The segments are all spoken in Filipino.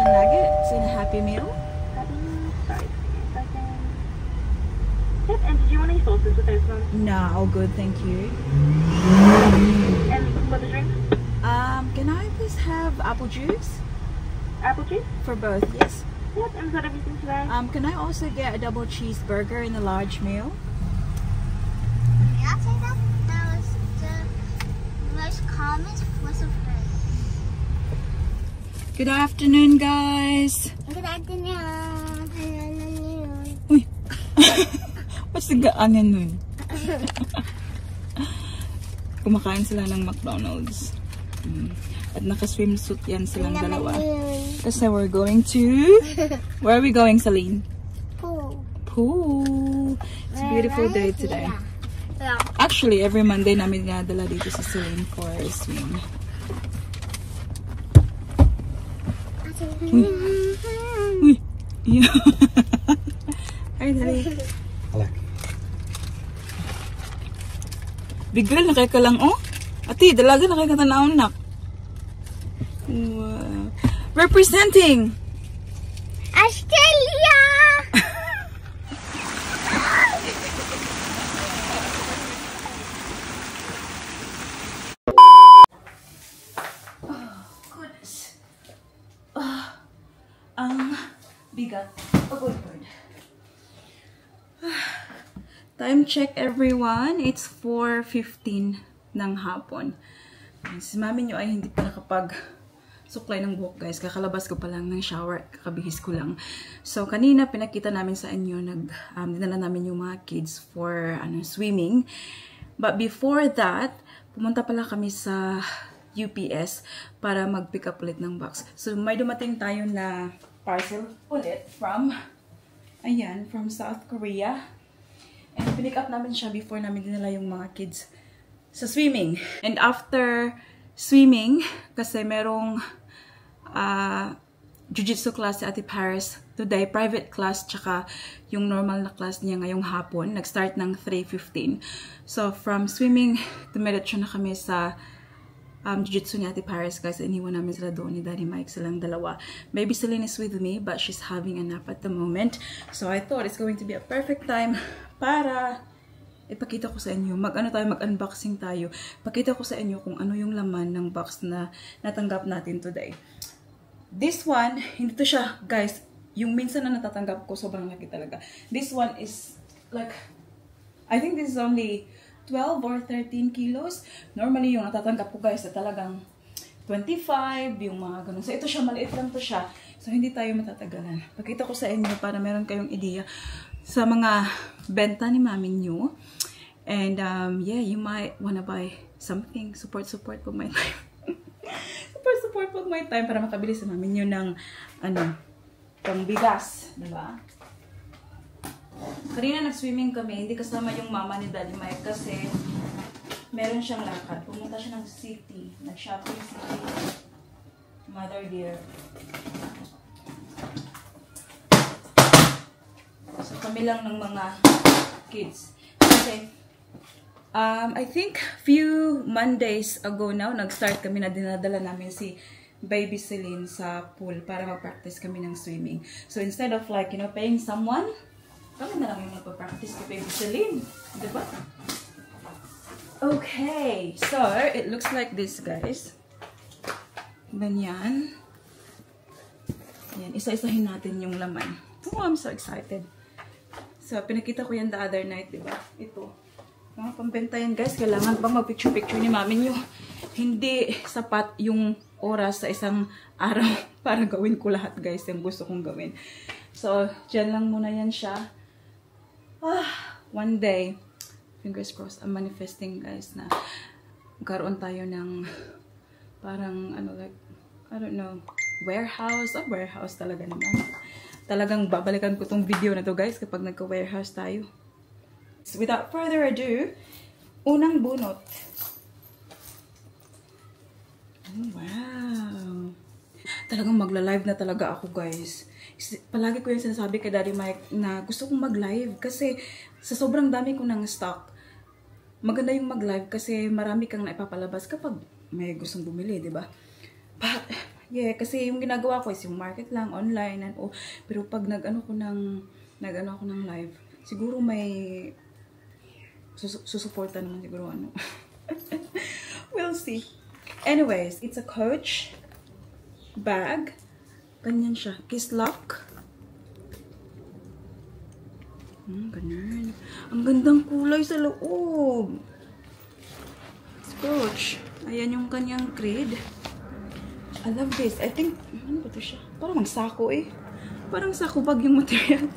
nuggets and a Happy Meal. Sorry. Yep, and did you want any sauces with those ones? No, all good, thank you. And for the drinks? Can I please have apple juice? Apple juice? For both, yes. Yep, and is that everything today? Can I also get a double cheeseburger in a large meal? May I say that? That was the most common was a friend. Good afternoon, guys. Good afternoon. Uy. What's the gaanan nun? Kumakain sila ng McDonald's. At naka-swimsuit yan silang dalawa. Kasi we're going to... Where are we going, Celine? Pool. Pool. It's a beautiful day today. Yeah. Actually, every Monday namin dinadala dito si Celine for a swim. Uy. Yeah. Ay, dali. Bigla na kayo ka lang, oh. Ati, dalaga na kayo katanaon, nak. Wow. Representing Australia! goodness. Ang bigat. Oh, good word. Time check, everyone. It's 4:15 ng hapon. Si mami nyo ay hindi pa nakapag-suklay ng buhok, guys. Kakalabas ko pa lang ng shower. Kakabihis ko lang. So, kanina pinakita namin sa inyo, dinala namin yung mga kids for swimming. But before that, pumunta pala kami sa UPS para mag-pick up ulit ng box. So, may dumating tayo na parcel ulit from South Korea. And pinick up namin siya before namin dinala yung mga kids sa swimming. And after swimming, kasi merong jiu-jitsu class si Ate Paris today, private class, tsaka yung normal na class niya ngayong hapon. Nag-start ng 3:15. So, from swimming, dumiretso na kami sa jiu-jitsu ni Ate Paris, guys. Iniwan namin sila doon ni Daddy Mike, silang dalawa. Baby Celine is with me, but she's having a nap at the moment. So, I thought it's going to be a perfect time para ipakita ko sa inyo. Mag-unboxing tayo. Pakita ko sa inyo kung ano yung laman ng box na natanggap natin today. This one, hindi to siya, guys, yung minsan na natatanggap ko, sobrang laki talaga. This one is like, I think this is only 12 or 13 kilos. Normally, yung natatanggap ko, guys, na talagang 25, yung mga ganun. So, ito siya, maliit lang to siya. So, hindi tayo matatagalan. Pakita ko sa inyo para meron kayong ideya sa mga benta ni mami nyo. And, yeah, you might wanna buy something. Support pag may time. support pag may time para makabili sa mami nyo ng, pangbigas. Diba? Kanina nag-swimming kami, hindi kasama yung mama ni Daddy Mike kasi meron siyang lakad. Pumunta siya ng city, nag-shopping city. Mother dear. So kami lang ng mga kids. Kasi, I think few Mondays ago now, nag-start kami na dinadala namin si Baby Celine sa pool para mag-practice kami ng swimming. So instead of like, paying someone, kami na lang yung magpa-practice kay Baby Celine. Diba? Okay. So, it looks like this, guys. Ganyan. Yan. Isa-isahin natin yung laman. Oh, I'm so excited. So, pinakita ko yan the other night, diba? Ito. Mga pambenta yan, guys. Kailangan bang mag-picture-picture ni mami nyo? Hindi sapat yung oras sa isang araw para gawin ko lahat, guys, yung gusto kong gawin. So, dyan lang muna yan siya. One day, fingers crossed, I'm manifesting, guys, na magkaroon tayo ng parang, like, I don't know, warehouse. Warehouse talaga naman. Talagang babalikan ko tong video na to, guys, kapag nagka-warehouse tayo. So, without further ado, unang bunot. Oh, wow. Talagang magla-live na talaga ako, guys. Palagi ko yung sinasabi kay Daddy Mike na gusto kong mag-live kasi sa sobrang dami ko ng stock, maganda yung mag-live kasi marami kang naipapalabas kapag may gustong bumili, di ba? But Yeah, kasi yung ginagawa ko is yung market lang, online, and oh. Pero pag nag-ano ako ng live, siguro may susuporta naman siguro ano. We'll see. Anyways, it's a Coach bag. Ganyan siya. Kislock. Ganyan. Ang gandang kulay sa loob. Coach. Ayan yung kanyang grid. I love this. I think, ano ba ito siya? Parang sako eh. Parang sako bag yung material.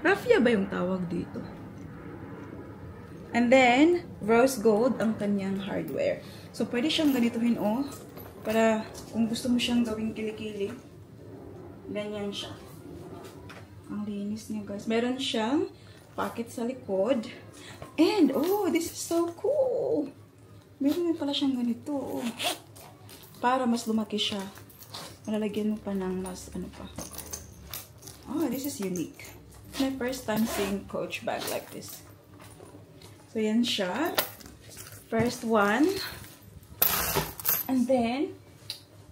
Raffia ba yung tawag dito? And then, rose gold ang kanyang hardware. So, pwede siyang ganituhin, oh. Para, kung gusto mo siyang gawing kilikili, ganyan siya. Ang linis niya, guys. Meron siyang pocket sa likod. And, oh, this is so cool. Meron pala siyang ganito, oh. Para mas lumaki siya. Malalagyan mo pa ng mas, ano pa. Oh, this is unique. It's my first time seeing Coach bag like this. So, yan siya. First one. And then,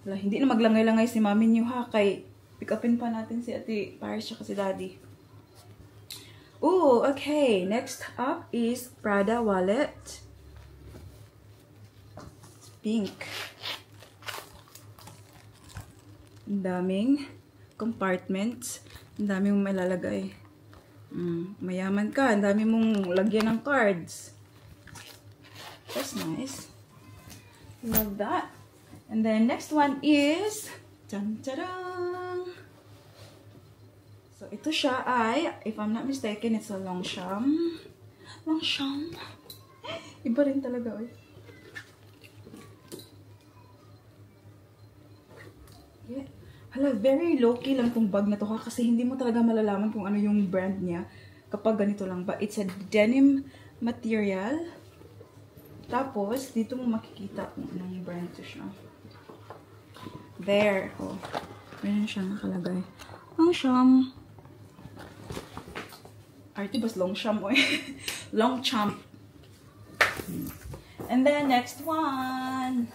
wala, hindi na maglangay-langay si mami niyo ha. Kay, pick upin pa natin si Ate Paris siya si Daddy. Oh, okay. Next up is Prada wallet. It's pink. Ang daming compartments. Ang daming mong malalagay. Mayaman ka. Ang dami mong lagyan ng cards. That's nice. Love that. And then next one is tan-tarang. So ito siya ay, if I'm not mistaken, it's a Longchamp. Longchamp. Iba rin talaga eh. Yeah. Hala, very low-key lang tong bag na to ha, kasi hindi mo talaga malalaman kung ano yung brand niya kapag ganito lang. But it's a denim material. Tapos, dito mo makikita kung anong brand to siya. There. Oh. Meron siyang nakalagay. Longchamp. Arte bas Longchamp o eh. Longchamp. And then, next one.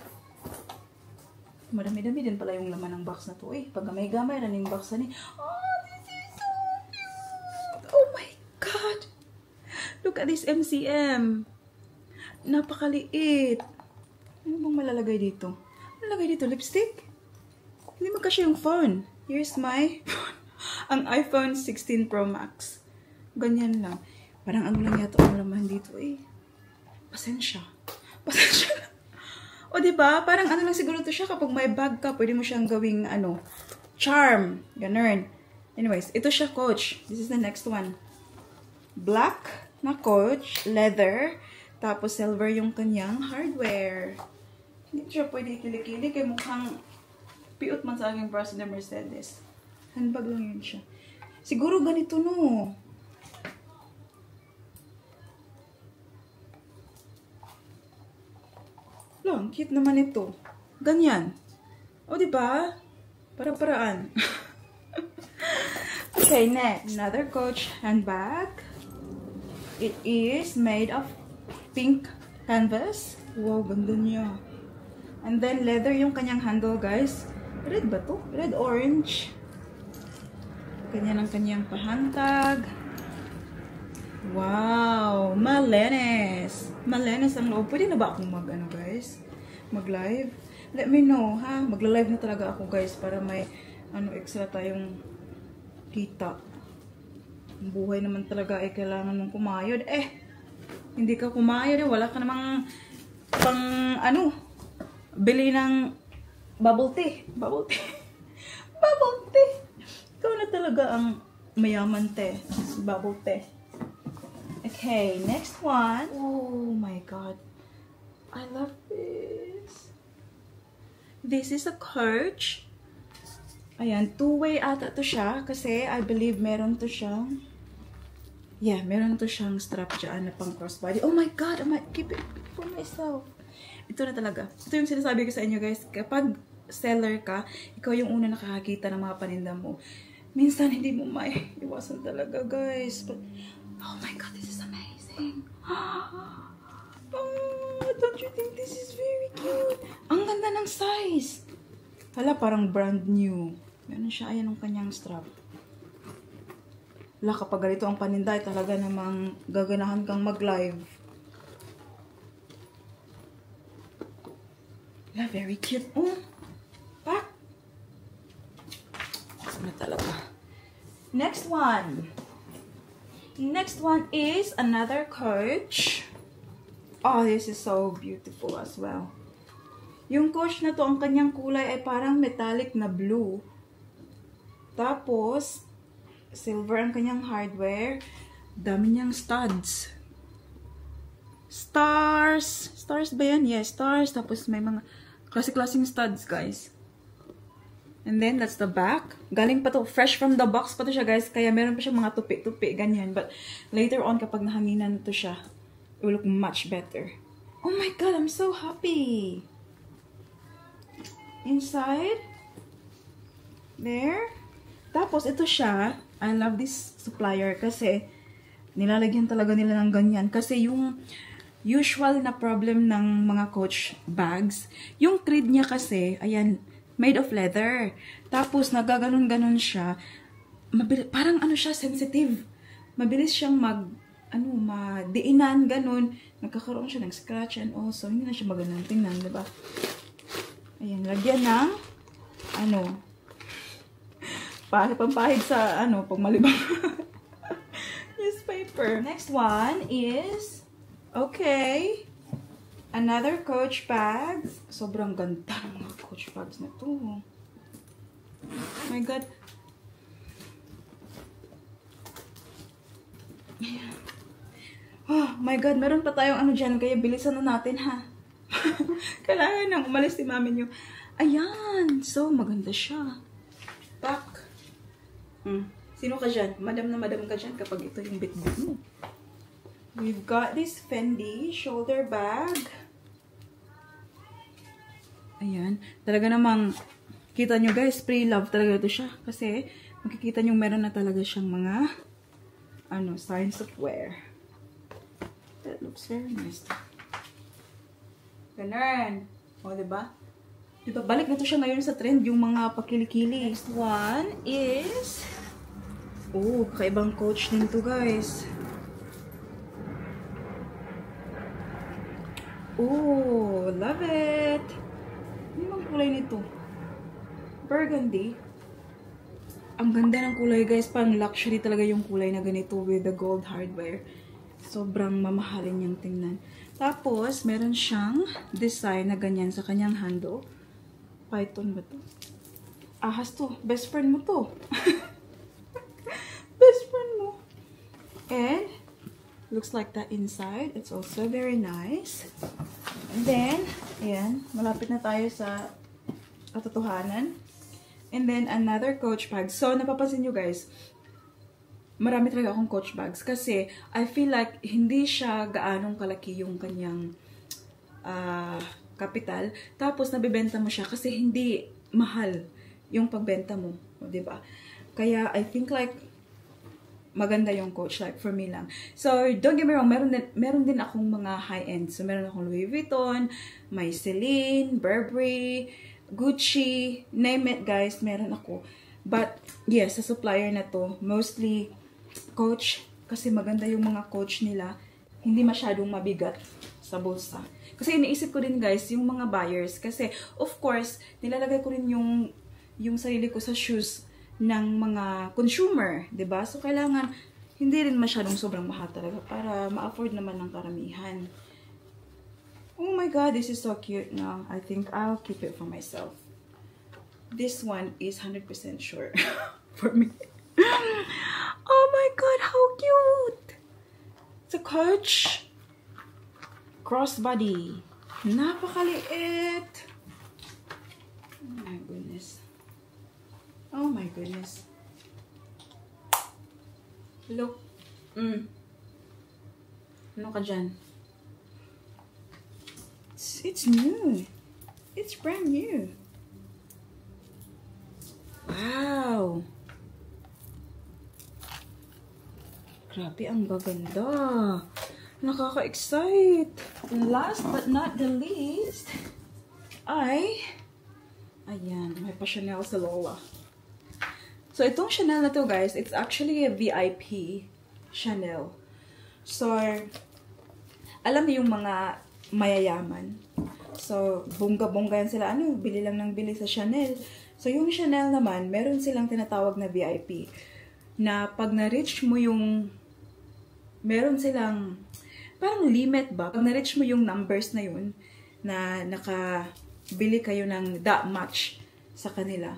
Madami-dami din pala yung laman ng box na to eh. Pag gamay-gamay, running box na ni. Oh, this is so cute! Oh my God! Look at this MCM. Napakaliit. Ano bang malalagay dito? Malalagay dito? Lipstick? Hindi magkasya yung phone. Here's my phone. Ang iPhone 16 Pro Max. Ganyan lang. Parang ano lang yata ang laman dito eh. Pasensya. Pasensya. O, diba? Parang ano lang siguro to siya kapag may bag ka, pwede mo siyang gawing, ano, charm. Ganun. Anyways, ito siya, Coach. This is the next one. Black na Coach, leather, tapos silver yung kanyang hardware. Hindi siya pwede kilikili kaya mukhang piot man sa aking braso na Mercedes. Handbag lang yun siya. Siguro ganito, no? Lang, cute naman ito. Ganyan. O, diba? Para-paraan. Okay, next. Another Coach handbag. It is made of pink canvas. Wow, ganda niya. And then, leather yung kanyang handle, guys. Red ba to? Red-orange. Ganyan ang kanyang pahantag. Wow! Malenes! Malenes ang loob. Pwede na ba akong mag-ano, guys? Mag-live? Let me know, ha? Magla-live na talaga ako, guys, para may ano, extra tayong kita. Ang buhay naman talaga ay kailangan mong kumayod. Hindi ka kumayod, wala ka namang pang, ano, bili ng bubble tea. Bubble tea. Bubble tea. Ikaw na talaga ang mayaman, te. Bubble tea. Okay, next one. Oh my God. I love this. This is a Coach. Ayan, two-way ata to siya. Kasi I believe meron to siyang, yeah, meron to siyang strap dyan na pang crossbody. Oh my God, I might keep it for myself. Ito na talaga. Ito yung sinasabi ko sa inyo, guys. Kapag seller ka, ikaw yung una nakakakita ng mga paninda mo. Minsan, hindi mo may iwasan talaga, guys. But, oh my God, this is amazing. Oh, don't you think this is very cute? Ang ganda ng size. Hala, parang brand new. Ganun siya. Ayan ang kanyang strap. Hala, kapag ganito ang paninday, talaga namang gaganahan kang mag-live. Hala, very cute. Oh, pak! Ano talaga? Next one. Next one is another Coach. Oh, this is so beautiful as well. Yung Coach na to, ang kanyang kulay ay parang metallic na blue. Tapos, silver ang kanyang hardware. Dami niyang studs. Stars. Stars ba yan? Yes, stars. Tapos may mga classic-classing studs, guys. And then, that's the back. Galing pa to. Fresh from the box pa to siya, guys. Kaya meron pa siya mga tupi-tupi, ganyan. But later on, kapag nahanginan to siya, it will look much better. Oh my God, I'm so happy. Inside. There. Tapos, ito siya. I love this supplier kasi nilalagyan talaga nila ng ganyan. Kasi yung usual na problem ng mga Coach bags, yung thread niya kasi, ayan, made of leather. Tapos, nagaganon-ganon siya. Parang ano siya, sensitive. Mabilis siyang madiinan, ganon. Nagkakaroon siya ng scratch and also, hindi na siya magandang tingnan, diba? Ayan, lagyan ng, pampahid sa, pag malibang newspaper. Next one is, okay, another Coach bag. Sobrang ganda ng mga Coach bags na to. Oh my God. Ayan. Oh my God, meron pa tayong dyan, kaya bilisan na natin, ha? Kailangan nang umalis si mami nyo. Ayan, so maganda siya. Pak. Sino ka dyan? Madam na madam ka dyan kapag ito yung bit-bit mo. We've got this Fendi shoulder bag. Ayan. Talaga namang, kita nyo guys, pre-love talaga ito siya. Kasi, makikita nyo meron na talaga siyang mga, signs of wear. That looks very nice. Ganun. O, diba? Diba, balik na to siya ngayon sa trend, yung mga pakilikili. Next one is, kakaibang Coach din to guys. Oh, love it! Ano bang kulay nito? Burgundy. Ang ganda ng kulay guys, pang luxury talaga yung kulay na ganito with the gold hardware. Sobrang mamahalin niyang tingnan. Tapos, meron siyang design na ganyan sa kanyang handle. Python ba to? Ahas to. Best friend mo to. Best friend mo. And, looks like that inside. It's also very nice. And then, ayan, malapit na tayo sa katotohanan. And then, another Coach bag. So, napapansin nyo guys, marami talaga akong Coach bags. Kasi, I feel like, hindi siya gaanong kalaki yung kanyang kapital. Tapos, nabibenta mo siya kasi hindi mahal yung pagbenta mo. Diba? Kaya, I think like, maganda yung Coach, like, for me lang. So, don't get me wrong, meron din akong mga high-end. So, meron akong Louis Vuitton, may Celine, Burberry, Gucci, name it, guys, meron ako. But, yes, sa supplier na to, mostly Coach, kasi maganda yung mga Coach nila, hindi masyadong mabigat sa bulsa. Kasi iniisip ko din, guys, yung mga buyers, kasi, of course, nilalagay ko rin yung sarili ko sa shoes ng mga consumer, 'di ba? So kailangan hindi rin masyadong sobrang mahal talaga para ma-afford naman ng karamihan. Oh my God, this is so cute now. I think I'll keep it for myself. This one is 100% sure for me. Oh my God, how cute! It's a Coach crossbody. Napakaliit. Oh my goodness. Oh my goodness. Look. Ano ka dyan? It's new. It's brand new. Wow. Grabe, ang gaganda. Nakaka-excite. Last but not the least, ay Ayan, may pa Chanel sa Lola. So, itong Chanel na to, guys, it's actually a VIP Chanel. So, alam niyo yung mga mayayaman. So, bongga-bongga yan sila. Ano, bili lang ng bili sa Chanel. So, yung Chanel naman, meron silang tinatawag na VIP. Na pag na-reach mo yung, meron silang, parang limit ba? Pag na-reach mo yung numbers na yun, na nakabili kayo ng that much sa kanila,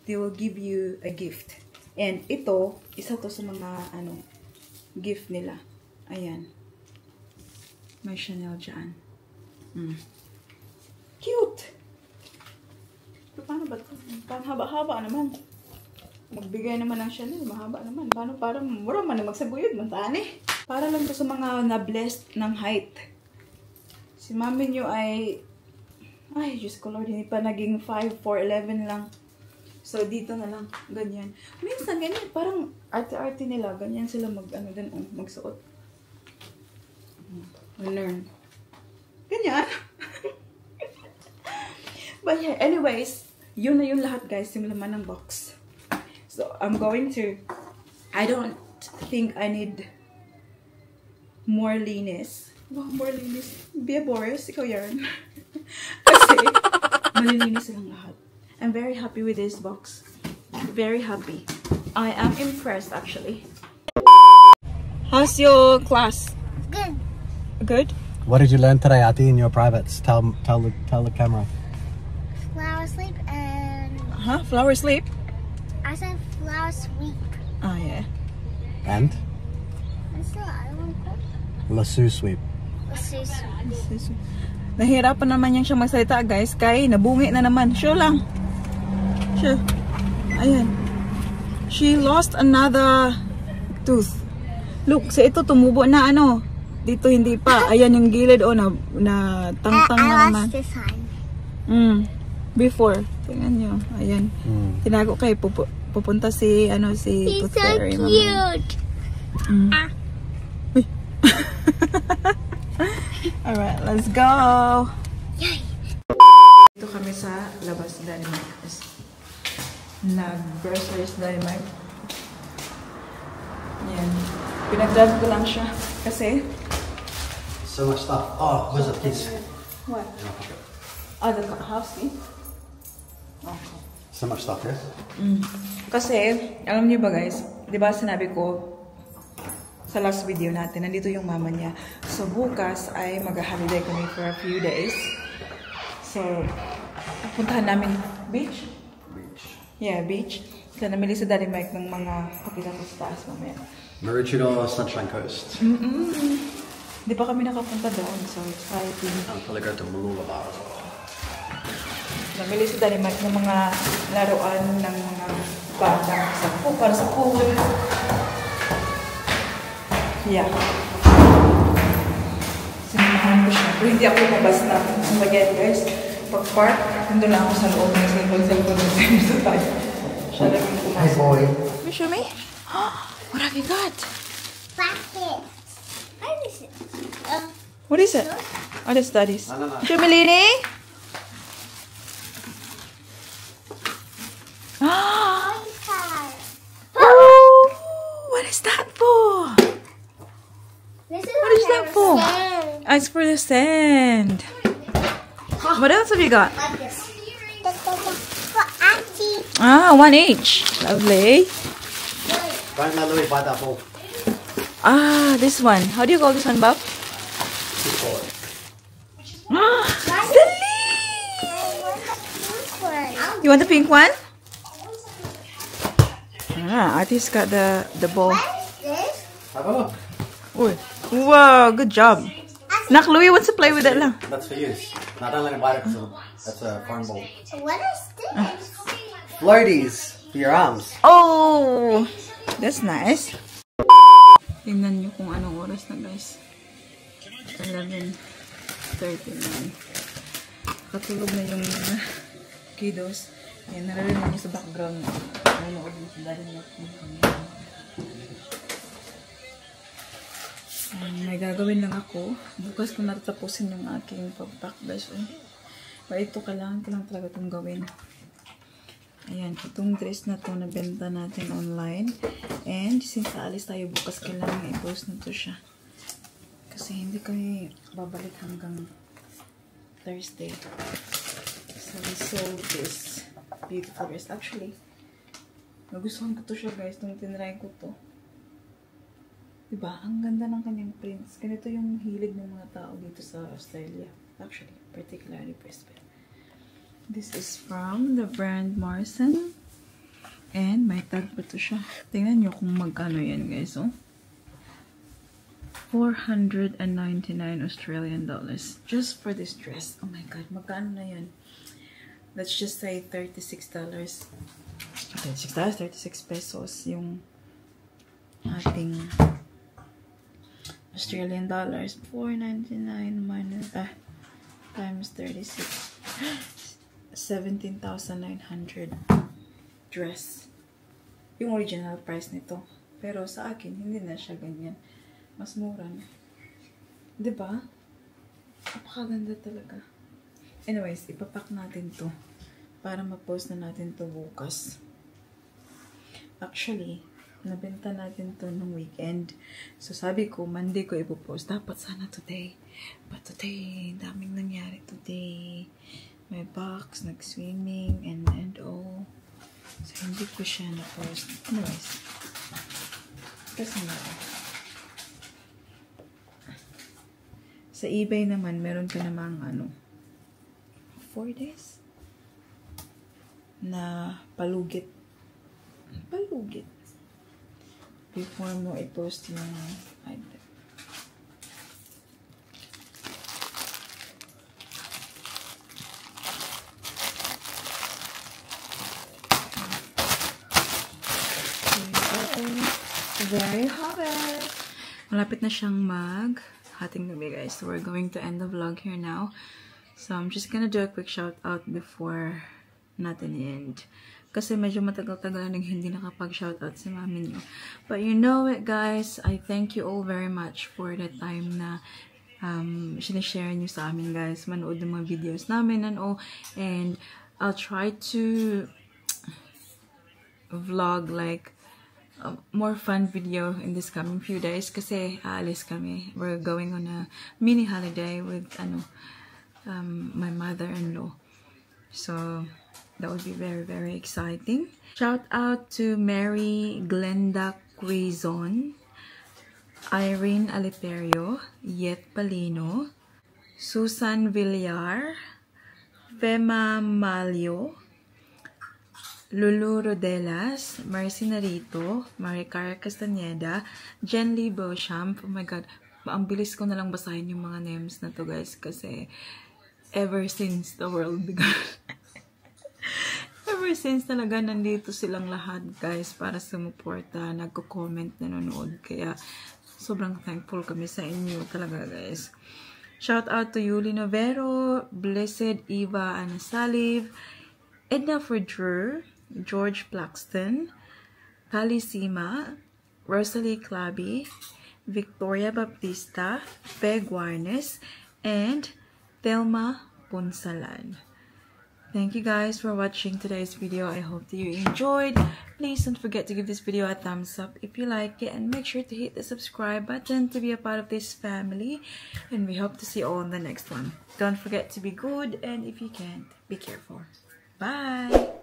they will give you a gift. And ito, isa to sa mga, gift nila. Ayan. May Chanel dyan. Cute! Pero paano ba ito? Parang haba-haba naman. Magbigay naman ng Chanel, mahaba naman. Paano parang mura man na magsabuyod, mantani. Para lang to sa mga na-blessed ng height. Si mami nyo ay, Diyos ko Lord, hindi pa naging 5, 4, 11 lang. So, dito na lang, ganyan. Minsan, ganyan, parang arte-arte nila, ganyan sila magsuot. Learn. Ganyan. But yeah, anyways, yun na yung lahat, guys, yung laman ng box. So, I don't think I need more linis. Wow, more linis. Bea Boris, ikaw yan. Kasi, malilinis silang lahat. I'm very happy with this box. Very happy. I am impressed, actually. How's your class? Good. Good? What did you learn today, Ati, in your privates? Tell the camera. Flower sleep and Flower sleep? I said flower sweep. Oh, yeah. And? What's the other one called? Lasso sweep. Nahirapan naman yan siya magsalita, guys. Kay nabungi na naman. Sure lang. Sure. Ayan. She lost another tooth. Look, sa ito tumubo na dito hindi pa. Ayan yung gilid na tangtang na naman. I lost this one. Before. Tingnan nyo. Ayan. Tinago kay pupunta si He's Tooth so Fairy. cute. Alright, let's go. Yay! Dito kami sa labas Denmark. Nag-groceries Denmark. Yan. Pinag-drive ko lang siya. Kasi So much stuff. Oh, where's the kids? what? Oh, the house key? Okay. So much stuff, yes? Kasi, alam niyo ba guys, di ba sinabi ko sa last video natin, nandito yung mama niya. So, bukas ay mag-holiday kami for a few days. So, puntahan namin beach? Yeah, beach. So, namili sa Daddy Mike ng mga pakita ko sa taas mamaya. Maroochydore Sunshine Coast. Di pa kami nakapunta doon, so exciting. I'll probably go to Mooloolaba as well. Namili sa Daddy Mike ng mga laruan ng mga bata para sa pool. Yeah. Sinamahan ko siya. Pero hindi ako lumabas na. Ang bagay guys, pag-park, nandun lang ako sa loob ng cellphone sa tayo. Siya lang yung pumasok. Hey boy. Can you show me? What have you got? Bucket. What is it? What is it? Oh, that's Daddy's. No. Show me, Lini. Oh, what is that for? What is that for? Oh, it's for the sand. What else have you got? Like this. For Auntie. Ah, one each. Lovely. Don't let Louis bite that ball. Ah, this one. How do you call this one, Bob? Ah, the leaf! You want the pink one? Ah, Artie's got the ball. What is this? Have a look. Ooh. Wow, good job. Nak, Louis wants to play with it lang. That's for you. Now don't let him bite it because that's a foreign ball. What is this? Floaties for your arms. Oh, that's nice. Tingnan nyo kung anong oras na guys. 11:39. Katulog na yung kiddos. Yan, naririnig nyo sa background. Nanonood mo sa dahil nyo. May gagawin lang ako. Bukas ko natatapusin yung aking pag-pack guys. Ba ito, kailangan ko lang talaga itong gawin. Ayan, itong dress na to nabenta natin online. And since aalis tayo bukas, kailangan i-post na to siya. Kasi hindi kami babalik hanggang Thursday. So we sold this beautiful dress. Actually, nagustuhan ko to siya guys, nung tinry ko to. Diba? Ang ganda ng kanyang prints. Ganito yung hilig ng mga tao dito sa Australia. Actually, particularly Brisbane. This is from the brand Morrison. And may tag pa to siya. Tingnan nyo kung magkano yan guys. Oh. 499 Australian dollars. Just for this dress. Oh my god, magkano na yan? Let's just say $36. $36, 36 pesos yung ating Australian dollars. 499 minus times 36. 17,900 dress. Yung original price nito. Pero sa akin, hindi na siya ganyan. Mas mura na. Diba? Napakaganda talaga. Anyways, ipapack natin to para ma-post na natin to bukas. Actually, nabenta natin to nung weekend. So, sabi ko, Monday ko ipopost. Dapat sana today. But today, daming nangyari today. May box, nag-swimming, and all. So, hindi ko siya na-post. Anyways. Kasi na. Sa eBay naman, meron ka namang 4 days na palugit. Palugit. Before mo i-post yung item. There you have it. Malapit na siyang hating gabi guys. So we're going to end the vlog here now. So I'm just gonna do a quick shout out before natin end. Kasi medyo matagal-tagal na hindi nakapag-shoutout si mami niyo. But you know it guys, I thank you all very much for the time na sinishare niyo sa amin guys. Manood ng mga videos namin and all. And I'll try to vlog like a more fun video in this coming few days. Kasi aalis kami. We're going on a mini holiday with my mother-in-law. So that would be very, very exciting. Shout out to Mary Glenda Quizon, Irene Aliperio, Yet Palino, Susan Villar, Fema Malio, Lulu Rodelas, Marcy Narito, Maricar Castaneda, Jen Lee Beauchamp. Oh my god, ang bilis ko na lang basahin yung mga names na to guys kasi ever since the world began. Ever since talaga nandito silang lahat guys para sumuporta, nagko-comment, nanonood. Kaya sobrang thankful kami sa inyo talaga guys. Shout out to Yuli Novero, Blessed Eva Anasaliv, Edna Fredrer, George Plaxton, Kali Sima, Rosalie Claby, Victoria Baptista, Peg Warnes, and Thelma Punsalan. Thank you guys for watching today's video. I hope that you enjoyed. Please don't forget to give this video a thumbs up if you like it, and make sure to hit the subscribe button to be a part of this family. And we hope to see you all in the next one. Don't forget to be good, and if you can't, be careful. Bye!